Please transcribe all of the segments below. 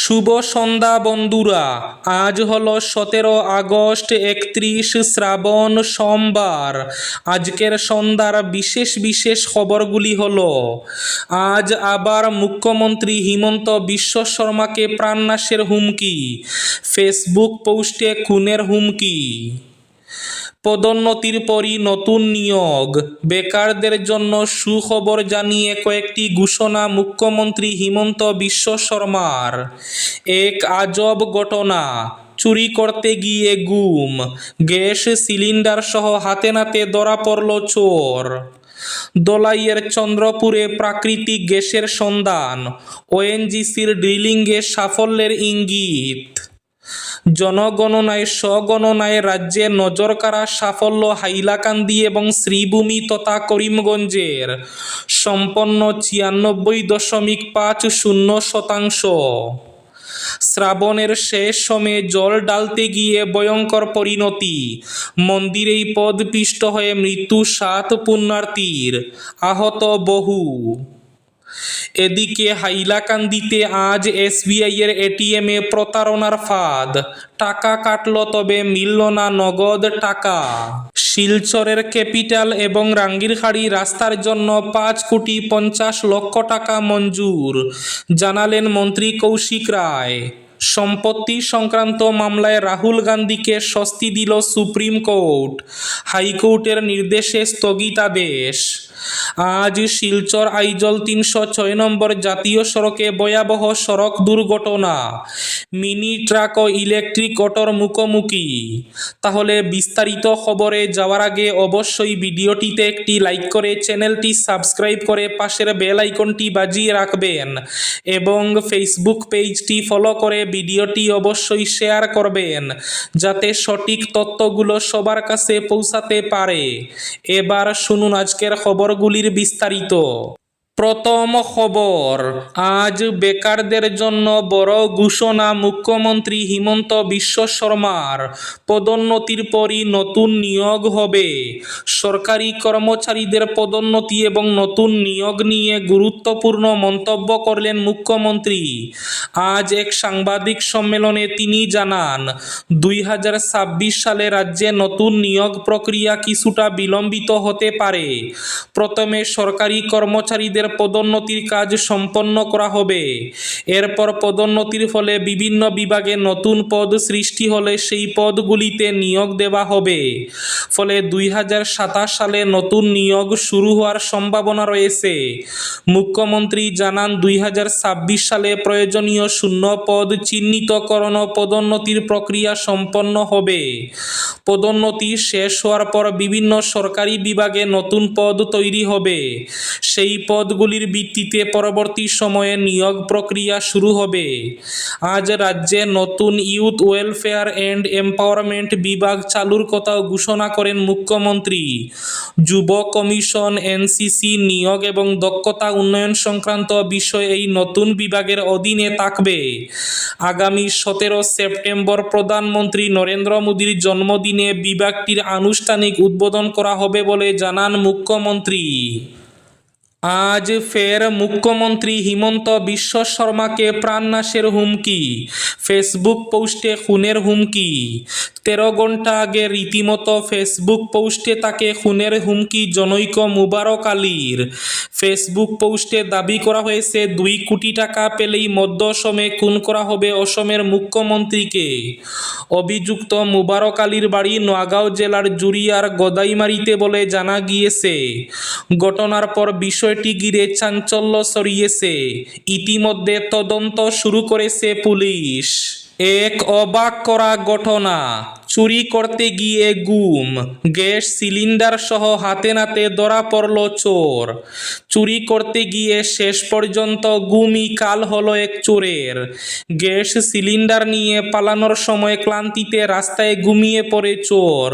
শুভ সন্ধ্যা বন্ধুরা, আজ হলো 17 আগস্ট, 31 শ্রাবণ, সোমবার। আজকের সন্ধ্যার বিশেষ বিশেষ খবরগুলি হলো: আজ আবার মুখ্যমন্ত্রী হিমন্ত বিশ্ব শর্মাকে প্রাণনাশের হুমকি, ফেসবুক পোস্টে খুনের হুমকি। পদোন্নতির পরই নতুন নিয়োগ, বেকারদের জন্য সুখবর জানিয়ে কয়েকটি ঘোষণা মুখ্যমন্ত্রী হিমন্ত বিশ্ব শর্মার। এক আজব ঘটনা, চুরি করতে গিয়ে গুম, গ্যাস সিলিন্ডার সহ হাতে নাতে ধরা পড়ল চোর। দলাইয়ের চন্দ্রপুরে প্রাকৃতিক গ্যাসের সন্ধান, ওএনজিসির ড্রিলিংয়ে সাফল্যের ইঙ্গিত। জনগণনায় স্বগণনায় রাজ্যে নজরকাড়া সাফল্য হাইলাকান্দি এবং শ্রীভূমি তথা করিমগঞ্জের, সম্পন্ন 96.50%। শ্রাবণের শেষ সময়ে জল ঢালতে গিয়ে ভয়ঙ্কর পরিণতি, মন্দিরেই পদপিষ্ট হয়ে মৃত্যু 7 পুণ্যার্থীর, আহত বহু। এদিকে হাইলাকান্দিতে আজ এসবিআইয়ের এটিএমে প্রতারণার ফাঁদ, টাকা কাটল তবে মিলল না নগদ টাকা। শিলচরের ক্যাপিটাল এবং রাঙ্গিরখাড়ি রাস্তার জন্য 5,50,00,000 টাকা মঞ্জুর, জানালেন মন্ত্রী কৌশিক রায়। সম্পত্তি সংক্রান্ত মামলায় রাহুল গান্ধীকে স্বস্তি দিল সুপ্রিম কোর্ট, হাইকোর্টের নির্দেশে স্থগিতাদেশ। আজ শিলচর আইজল 306 নম্বর জাতীয় সড়কে ভয়াবহ সড়ক দুর্ঘটনা, মিনি ট্রাক ও ইলেকট্রিক অটোর মুখোমুখি। তাহলে বিস্তারিত খবরে যাওয়ার আগে অবশ্যই ভিডিওটিতে একটি লাইক করে চ্যানেলটি সাবস্ক্রাইব করে পাশের বেল আইকনটি বাজিয়ে রাখবেন এবং ফেসবুক পেজটি ফলো করে ভিডিওটি অবশ্যই শেয়ার করবেন যাতে সঠিক তথ্যগুলো সবার কাছে পৌঁছাতে পারে। এবার শুনুন আজকের খবরগুলির বিস্তারিত। প্রথম খবর, আজ বেকারদের জন্য বড় ঘোষণা মুখ্যমন্ত্রী হিমন্ত বিশ্ব শর্মার। পদোন্নতির পরই নতুন নিয়োগ হবে। সরকারি কর্মচারীদের পদোন্নতি এবং নতুন নিয়োগ নিয়ে গুরুত্বপূর্ণ মন্তব্য করলেন মুখ্যমন্ত্রী। আজ এক সাংবাদিক সম্মেলনে তিনি জানান, 2026 সালে রাজ্যে নতুন নিয়োগ প্রক্রিয়া কিছুটা বিলম্বিত হতে পারে। প্রথমে সরকারি কর্মচারীদের পদোন্নতির কাজ সম্পন্ন করা হবে। এরপর পদোন্নতির ফলে বিভিন্ন বিভাগে নতুন পদ সৃষ্টি হলে সেই পদগুলিতে নিয়োগ দেওয়া হবে। ফলে 2027 সালে নতুন নিয়োগ শুরু হওয়ার সম্ভাবনা রয়েছে। মুখ্যমন্ত্রী জানান, 2026 সালে প্রয়োজনীয় শূন্য পদ চিহ্নিতকরণ ও পদোন্নতির প্রক্রিয়া সম্পন্ন হবে। পদোন্নতি শেষ হওয়ার পর বিভিন্ন সরকারি বিভাগে নতুন পদ তৈরি হবে। সেই পদগুলির ভিত্তিতে পরবর্তী সময়ে নিয়োগ প্রক্রিয়া শুরু হবে। আজ রাজ্যে নতুন ইউথ ওয়েলফেয়ার অ্যান্ড এম্পাওয়ারমেন্ট বিভাগ চালুর কথাও ঘোষণা করেন মুখ্যমন্ত্রী। যুব কমিশন, এনসিসি, নিয়োগ এবং দক্ষতা উন্নয়ন সংক্রান্ত বিষয় এই নতুন বিভাগের অধীনে থাকবে। আগামী 17 সেপ্টেম্বর প্রধানমন্ত্রী নরেন্দ্র মোদীর জন্মদিনে বিভাগটির আনুষ্ঠানিক উদ্বোধন করা হবে বলে জানান মুখ্যমন্ত্রী। আজ ফের মুখ্যমন্ত্রী হিমন্ত বিশ্ব শর্মাকে প্রাণনাশের হুমকি, ফেসবুক পোস্টে খুনের হুমকি। 13 ঘন্টা আগে রীতিমতো ফেসবুক পোস্টে তাকে খুনের হুমকি জনৈক মুবারক আলীর। ফেসবুক পোস্টে দাবি করা হয়েছে, 2 কোটি টাকা পেলেই মধ্য অসমে খুন করা হবে অসমের মুখ্যমন্ত্রীকে। অভিযুক্ত মুবারক আলীর বাড়ি নোয়াগাঁও জেলার জুরিয়ার গদাইমারিতে বলে জানা গিয়েছে। ঘটনার পর বিষয়টি ঘিরে চাঞ্চল্য ছড়িয়েছে। ইতিমধ্যে তদন্ত শুরু করেছে পুলিশ। এক অবাক করা ঘটনা, চুরি করতে গিয়ে গুম, গ্যাস সিলিন্ডার সহ হাতে নাতে ধরা পড়ল চোর। চুরি করতে গিয়ে শেষ পর্যন্ত গুমই কাল হলো এক চোরের। গ্যাস সিলিন্ডার নিয়ে পালানোর সময় ক্লান্তিতে রাস্তায় ঘুমিয়ে পড়ে চোর।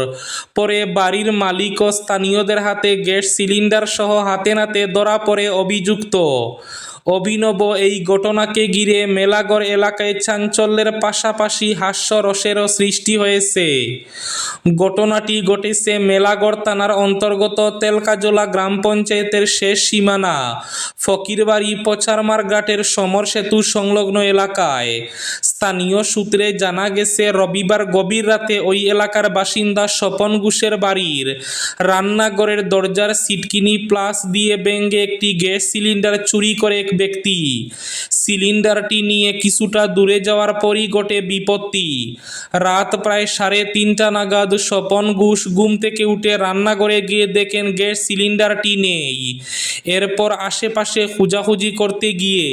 পরে বাড়ির মালিক ও স্থানীয়দের হাতে গ্যাস সিলিন্ডার সহ হাতে নাতে ধরা পড়ে অভিযুক্ত। অভিনব এই ঘটনাকে ঘিরে মেলাগড় এলাকায় চাঞ্চল্যের পাশাপাশি হাস্যরসেরও সৃষ্টি হয়েছে। ঘটনাটি ঘটেছে মেলাগড় থানার অন্তর্গত তেলকাজলা গ্রাম পঞ্চায়েতের শেষ সীমানা ফকিরবাড়ি পচারমার ঘাটের সমর সেতু সংলগ্ন এলাকায়। স্থানীয় সূত্রে জানা গেছে, রবিবার গভীর রাতে ওই এলাকার বাসিন্দা স্বপন ঘোষের বাড়ির রান্নাঘরের দরজার সিটকিনি প্লাস দিয়ে ভেঙে একটি গ্যাস সিলিন্ডার চুরি করে এক ব্যক্তি। সিলিন্ডারটি নিয়ে কিছুটা দূরে যাওয়ার পরই ঘটে বিপত্তি। রাত প্রায় 3:30 নাগাদ স্বপন ঘোষ ঘুম থেকে উঠে রান্নাঘরে গিয়ে দেখেন গ্যাস সিলিন্ডারটি নেই। এরপর আশেপাশে খোঁজাখুঁজি করতে গিয়ে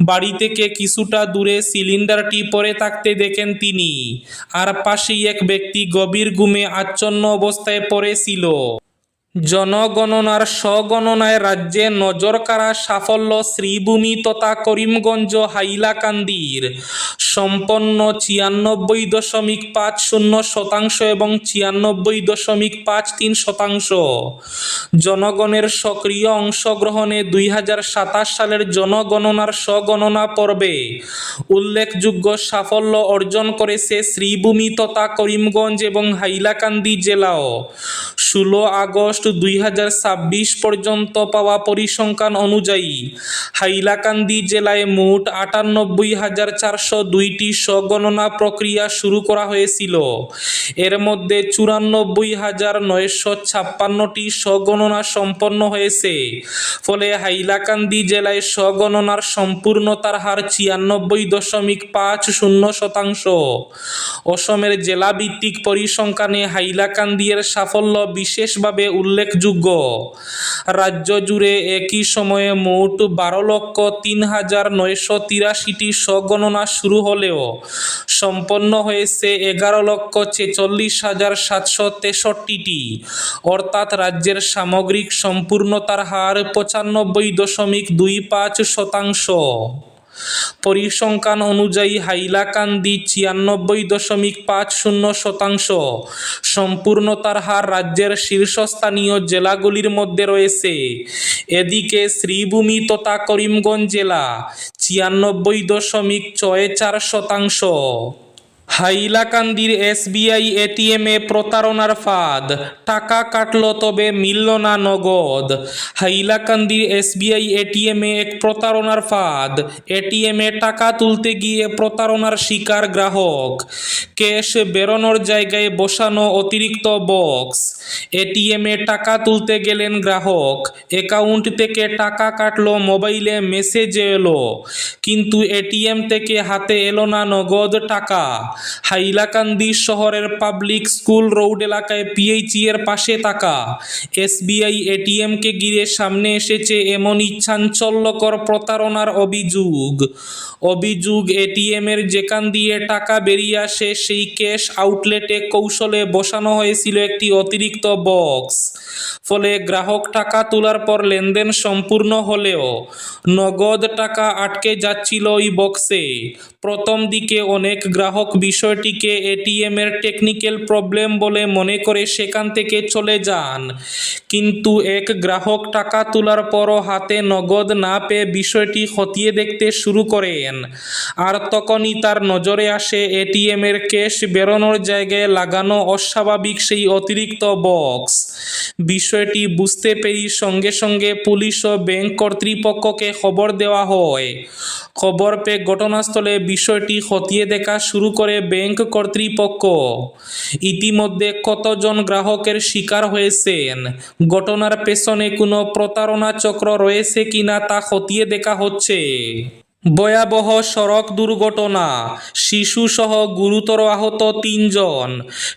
বাড়ি থেকে কিছুটা দূরে সিলিন্ডারটি পড়ে থাকতে দেখেন তিনি। আর পাশেই এক ব্যক্তি গভীর ঘুমে আচ্ছন্ন অবস্থায় পড়েছিল। জনগণনার স্বগণনায় রাজ্যে নজরকাড়া সাফল্য শ্রীভূমি তথা করিমগঞ্জ হাইলাকান্দির। সম্পন্ন 96.50% এবং 96.53%। জনগণের সক্রিয় অংশগ্রহণে 2027 সালের জনগণনার স্বগণনা পর্বে উল্লেখযোগ্য সাফল্য অর্জন করেছে শ্রীভূমি তথা করিমগঞ্জ এবং হাইলাকান্দি জেলাও। 16 আগস্ট 2026 পর্যন্ত পাওয়া পরিসংখ্যান অনুযায়ী হাইলাকান্দি জেলায় মোট 98,402টি স্বগণনা প্রক্রিয়া শুরু করা হয়েছিল। এর মধ্যে 94,956টি স্বগণনা সম্পন্ন হয়েছে। ফলে হাইলাকান্দি জেলায় স্বগণনার সম্পূর্ণতার হার 96.50%। অসমের জেলাভিত্তিক পরিসংখ্যানে হাইলাকান্দি এর সাফল্য বিশেষভাবে উল্লেখযোগ্য। রাজ্য জুড়ে একই সময়ে মোট 12,03,983টি স্বগণনা শুরু হলেও সম্পন্ন হয়েছে 11,46,763টি, অর্থাৎ রাজ্যের সামগ্রিক সম্পূর্ণতার হার 95.25%। পরিসংখ্যান অনুযায়ী হাইলাকান্দি 96.50% সম্পূর্ণতার হার রাজ্যের শীর্ষস্থানীয় জেলাগুলির মধ্যে রয়েছে। এদিকে শ্রীভূমি তথা করিমগঞ্জ জেলা 96.64%। হাইলাকান্দির এসবিআই এটিএমে প্রতারণার ফাঁদ, টাকা কাটল তবে মিলল না নগদ। হাইলাকান্দির এসবিআই এটিএমে এক প্রতারণার ফাঁদ। এটিএমে টাকা তুলতে গিয়ে প্রতারণার শিকার গ্রাহক। ক্যাশ বেরোনোর জায়গায় বসানো অতিরিক্ত বক্স। এটিএমে টাকা তুলতে গেলেন গ্রাহক, অ্যাকাউন্ট থেকে টাকা কাটল, মোবাইলে মেসেজ এলো, কিন্তু এটিএম থেকে হাতে এলো না নগদ টাকা। হাইলাকান্দি শহরের পাবলিক স্কুল রোড এলাকায় পিএইচই এর পাশে থাকা এসবিআই এটিএমকে ঘিরে সামনে এসেছে এমনই চাঞ্চল্যকর প্রতারণার অভিযোগ। এটিএমের যেখান দিয়ে টাকা বেরিয়ে আসে সেই ক্যাশ আউটলেটে কৌশলে বসানো হয়েছিল একটি অতিরিক্ত বক্স। ফলে গ্রাহক টাকা তোলার পর লেনদেন সম্পূর্ণ হলেও নগদ টাকা আটকে যাচ্ছিল ওই বক্সে। প্রথম দিকে অনেক গ্রাহক বিষয়টিকে এটিএম এর টেকনিক্যাল প্রবলেম বলে মনে করে সেখান থেকে চলে যান, কিন্তু এক গ্রাহক টাকা তোলার পরও হাতে নগদ না পেয়ে বিষয়টি খতিয়ে দেখতে শুরু করেন। আর তখনই তার নজরে আসে এটিএম এর ক্যাশ বেরোনোর জায়গায় লাগানো অস্বাভাবিক সেই অতিরিক্ত বক্স। বিষয়টি বুঝতে পেরে সঙ্গে সঙ্গে পুলিশ ও ব্যাংক কর্তৃপক্ষকে খবর দেওয়া হয়। খবর পেয়ে ঘটনাস্থলে বিষয়টি খতিয়ে দেখা শুরু করে ব্যাংক কর্তৃপক্ষ। ইতিমধ্যে কতজন গ্রাহকের শিকার হয়েছেন, ঘটনার পেছনে কোনো প্রতারণা চক্র রয়েছে কিনা তা খতিয়ে দেখা হচ্ছে। ভয়াবহ সড়ক দুর্ঘটনা, শিশুসহ গুরুতর আহত 3 জন।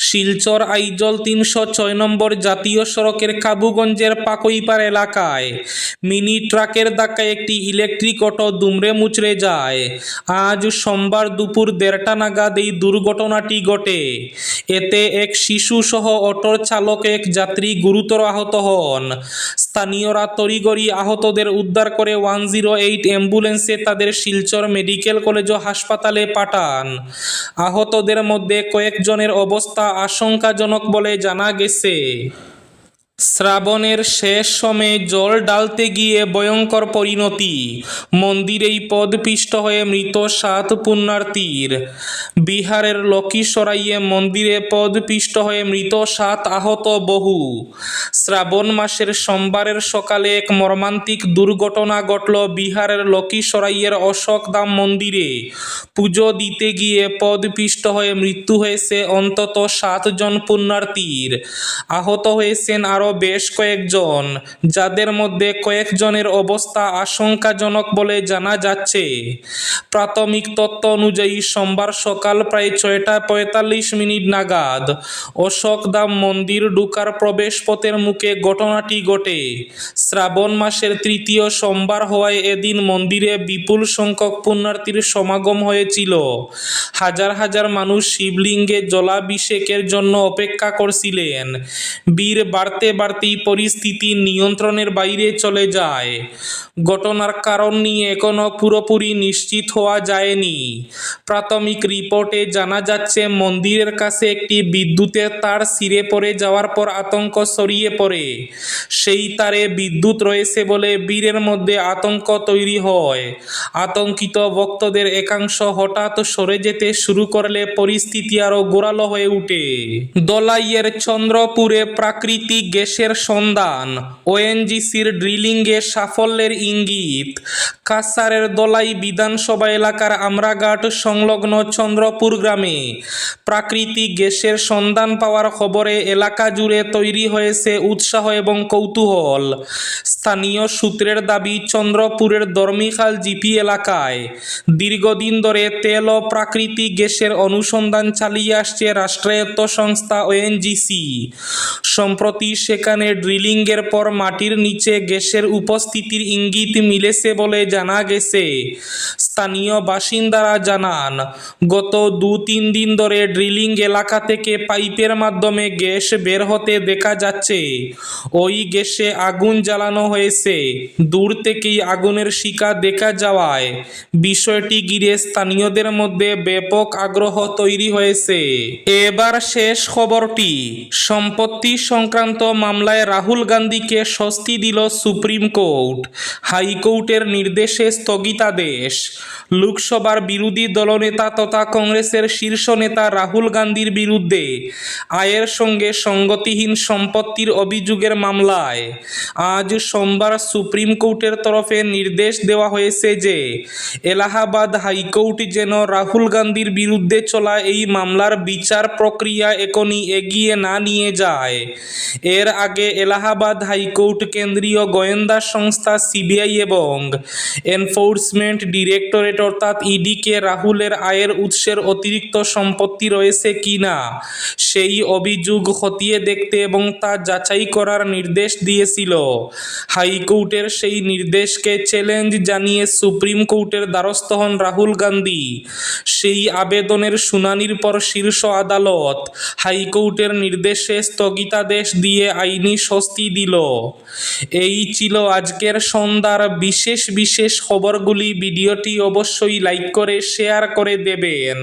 শিলচর আইজল 306 নম্বর জাতীয় সড়কের কাবুগঞ্জের পাকইপাড় এলাকায় মিনি ট্রাকের ধাক্কায় একটি ইলেকট্রিক অটো দুমড়ে মুচড়ে যায়। আজ সোমবার দুপুর 1:30 নাগাদ এই দুর্ঘটনাটি ঘটে। এতে এক শিশুসহ অটোর চালক এক যাত্রী গুরুতর আহত হন। স্থানীয়রা তড়িঘড়ি আহতদের উদ্ধার করে 108 অ্যাম্বুলেন্সে তাদের শিলচর মেডিকেল কলেজ ও হাসপাতালে পাঠান। আহতদের মধ্যে কয়েকজনের অবস্থা আশঙ্কাজনক বলে জানা গেছে। শ্রাবণের শেষ সময়ে জল ঢালতে গিয়ে ভয়ঙ্কর পরিণতি, মন্দিরেই পদপিষ্ট হয়ে মৃত 7 পুণ্যার্থীর। বিহারের লক্ষ্মীসরাইয়ে মন্দিরে পদপিষ্ট হয়ে মৃত 7, আহত বহু। শ্রাবণ মাসের সোমবারের সকালে এক মর্মান্তিক দুর্ঘটনা ঘটল বিহারের লক্ষ্মীসরাইয়ের অশোকধাম মন্দিরে। পুজো দিতে গিয়ে পদপিষ্ট হয়ে মৃত্যু হয়েছে অন্তত 7 জন পুণ্যার্থীর। আহত হয়েছেন আরও বেশ কয়েকজন, যাদের মধ্যে কয়েকজনের অবস্থা আশঙ্কাজনক বলে জানা যাচ্ছে। প্রাথমিক তথ্য অনুযায়ী সোমবার সকাল প্রায় 6:45 নাগাদ অশোকধাম মন্দির ঢোকার প্রবেশপথের মুখে ঘটনাটি ঘটে। শ্রাবণ মাসের তৃতীয় সোমবার হওয়ায় এদিন মন্দিরে বিপুল সংখ্যক পুণ্যার্থীর সমাগম হয়েছিল। হাজার হাজার মানুষ শিবলিঙ্গে জলাভিষেকের জন্য অপেক্ষা করছিলেন। ভিড় বাড়তে বাড়তেই পরিস্থিতি নিয়ন্ত্রণের বাইরে চলে যায়। ঘটনার কারণ নিয়ে এখনও পুরোপুরি নিশ্চিত হওয়া যায়নি। প্রাথমিক রিপোর্টে জানা যাচ্ছে, মন্দিরের কাছে একটি বিদ্যুতের তার ছিঁড়ে পড়ে যাওয়ার পর আতঙ্ক ছড়িয়ে পড়ে। সেই তারে বিদ্যুৎ রয়েছে বলে ভিড়ের মধ্যে আতঙ্ক তৈরি হয়। আতঙ্কিত ভক্তদের একাংশ হঠাৎ সরে যেতে শুরু করলে পরিস্থিতি আরও ঘোরালো হয়ে ওঠে। দলাইয়ের চন্দ্রপুরে প্রাকৃতিক গ্যাসের সন্ধান, ওএনজিসির ড্রিলিংয়ে সাফল্যের ইঙ্গিত। কাছাড়ের দলাই বিধানসভা এলাকার আমরাঘাট সংলগ্ন চন্দ্রপুর গ্রামে প্রাকৃতিক গ্যাসের সন্ধান পাওয়ার খবরে এলাকা জুড়ে তৈরি হয়েছে উৎসাহ এবং কৌতূহল। স্থানীয় সূত্রের দাবি, চন্দ্রপুরের ধর্মীখাল জিপি এলাকায় দীর্ঘদিন ধরে তেল ও প্রাকৃতিক গ্যাসের অনুসন্ধান চালিয়ে আসছে রাষ্ট্রায়ত্ত সংস্থা ওএনজিসি। সম্প্রতি সেখানে ড্রিলিংয়ের পর মাটির নিচে গ্যাসের উপস্থিতির ইঙ্গিত মিলেছে বলে জানা গেছে। স্থানীয় বাসিন্দারা জানান, গত 2-3 দিন ধরে ড্রিলিং এলাকা থেকে পাইপের মাধ্যমে গ্যাস বের হতে দেখা যাচ্ছে। ওই গ্যাসে আগুন জ্বালানো হয়েছে। দূর থেকেই আগুনের শিখা দেখা যাওয়ায় বিষয়টি ঘিরে স্থানীয়দের মধ্যে ব্যাপক আগ্রহ তৈরি হয়েছে। এবার শেষ খবরটি, সম্পত্তি সংক্রান্ত মামলায় রাহুল গান্ধীকে স্বস্তি দিল সুপ্রিম কোর্ট। হাইকোর্টের নির্দেশে স্থগিতাদেশ। লোকসভার বিরোধী দলনেতা তথা কংগ্রেসের শীর্ষ নেতা রাহুল গান্ধীর বিরুদ্ধে আয়ের সঙ্গে সঙ্গতিহীন সম্পত্তির অভিযোগের মামলায় আজ সোমবার সুপ্রিম কোর্টের তরফে নির্দেশ দেওয়া হয়েছে যে এলাহাবাদ হাইকোর্ট যেন রাহুল গান্ধীর বিরুদ্ধে চলা এই মামলার বিচার প্রক্রিয়া এখনই এগিয়ে না নিয়ে যায়। এর আগে এলাহাবাদ হাইকোর্ট কেন্দ্রীয় গোয়েন্দা সংস্থা সিবিআই এবং এনফোর্সমেন্ট ডিরেক্টরেট অর্থাৎ ইডিকে রাহুলের আয়ের উৎসের অতিরিক্ত সম্পত্তি রয়েছে কিনা সেই অভিযোগ খতিয়ে দেখতে এবং তা যাচাই করার নির্দেশ দিয়েছিল। হাইকোর্টের সেই নির্দেশকে চ্যালেঞ্জ জানিয়ে সুপ্রিম কোর্টের দ্বারস্থ হন রাহুল গান্ধী। সেই আবেদনের শুনানির পর শীর্ষ আদালত হাইকোর্টের নির্দেশে স্থগিতাদেশ দিয়ে আইনি স্বস্তি দিল। এই ছিল আজকের সন্ধ্যার বিশেষ খবরগুলি। ভিডিওটি অবশ্যই লাইক করে শেয়ার করে দেবেন।